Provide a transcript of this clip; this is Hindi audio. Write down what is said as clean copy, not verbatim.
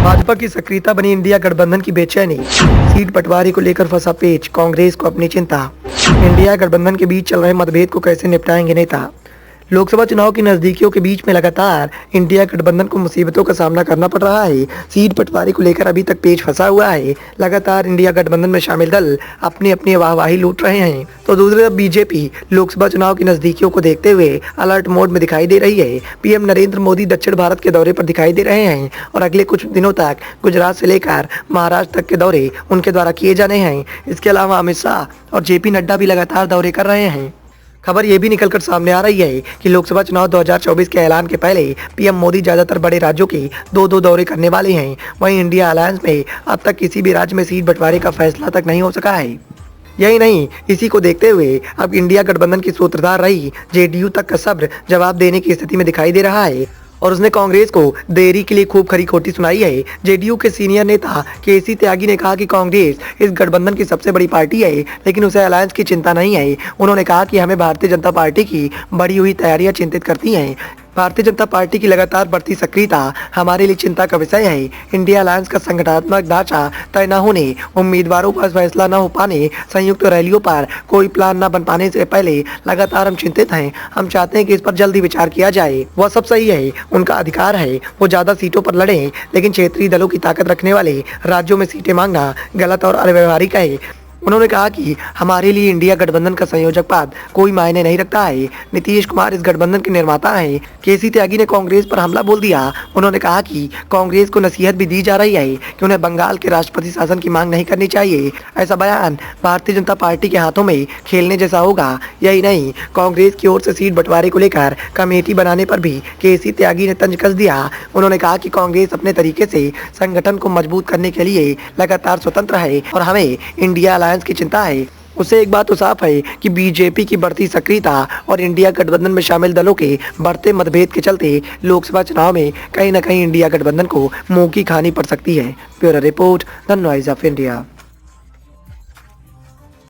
भाजपा की सक्रियता बनी इंडिया गठबंधन की बेचैनी। सीट बंटवारे को लेकर फंसा पेच, कांग्रेस को अपनी चिंता। इंडिया गठबंधन के बीच चल रहे मतभेद को कैसे निपटाएंगे नेता। लोकसभा चुनाव की नजदीकियों के बीच में लगातार इंडिया गठबंधन को मुसीबतों का सामना करना पड़ रहा है। सीट बंटवारे को लेकर अभी तक पेच फंसा हुआ है। लगातार इंडिया गठबंधन में शामिल दल अपनी अपनी वाहवाही लूट रहे हैं, तो दूसरी तरफ बीजेपी लोकसभा चुनाव की नजदीकियों को देखते हुए अलर्ट मोड में दिखाई दे रही है। पीएम नरेंद्र मोदी दक्षिण भारत के दौरे पर दिखाई दे रहे हैं और अगले कुछ दिनों तक गुजरात से लेकर महाराष्ट्र तक के दौरे उनके द्वारा किए जाने हैं। इसके अलावा अमित शाह और जेपी नड्डा भी लगातार दौरे कर रहे हैं। खबर ये भी निकलकर सामने आ रही है कि लोकसभा चुनाव 2024 के ऐलान के पहले पीएम मोदी ज्यादातर बड़े राज्यों के दो दौरे करने वाले हैं। वहीं इंडिया अलायंस में अब तक किसी भी राज्य में सीट बंटवारे का फैसला तक नहीं हो सका है। यही नहीं, इसी को देखते हुए अब इंडिया गठबंधन की सूत्रधार रही जेडीयू तक का सब्र जवाब देने की स्थिति में दिखाई दे रहा है और उसने कांग्रेस को देरी के लिए खूब खरी खोटी सुनाई है। जेडीयू के सीनियर नेता केसी त्यागी ने कहा कि कांग्रेस इस गठबंधन की सबसे बड़ी पार्टी है, लेकिन उसे अलायंस की चिंता नहीं है। उन्होंने कहा कि हमें भारतीय जनता पार्टी की बढ़ी हुई तैयारियां चिंतित करती हैं। भारतीय जनता पार्टी की लगातार बढ़ती सक्रियता हमारे लिए चिंता का विषय है। इंडिया अलायंस का संगठनात्मक ढांचा तय न होने, उम्मीदवारों पर फैसला न हो पाने, संयुक्त रैलियों पर कोई प्लान न बन पाने से पहले लगातार हम चिंतित हैं। हम चाहते हैं कि इस पर जल्दी विचार किया जाए। वह सब सही है, उनका अधिकार है, वो ज्यादा सीटों पर लड़े, लेकिन क्षेत्रीय दलों की ताकत रखने वाले राज्यों में सीटें मांगना गलत और अव्यवहारिक है। उन्होंने कहा कि हमारे लिए इंडिया गठबंधन का संयोजक पद कोई मायने नहीं रखता है। नीतीश कुमार इस गठबंधन के निर्माता हैं। केसी त्यागी ने कांग्रेस पर हमला बोल दिया। उन्होंने कहा कि कांग्रेस को नसीहत भी दी जा रही है कि उन्हें बंगाल के राष्ट्रपति शासन की मांग नहीं करनी चाहिए। ऐसा बयान भारतीय जनता पार्टी के हाथों में खेलने जैसा होगा। यही नहीं, कांग्रेस की ओर से सीट बंटवारे को लेकर कमेटी बनाने पर भी केसी त्यागी ने तंज कस दिया। उन्होंने कहा कि कांग्रेस अपने तरीके से संगठन को मजबूत करने के लिए लगातार स्वतंत्र है और हमें इंडिया अलायंस की चिंता है। उससे एक बात तो साफ है कि बीजेपी की बढ़ती सक्रियता और इंडिया गठबंधन में शामिल दलों के बढ़ते मतभेद के चलते लोकसभा चुनाव में कहीं न कहीं इंडिया गठबंधन को मुंह की खानी पड़ सकती है। Bureau report, the noise of India.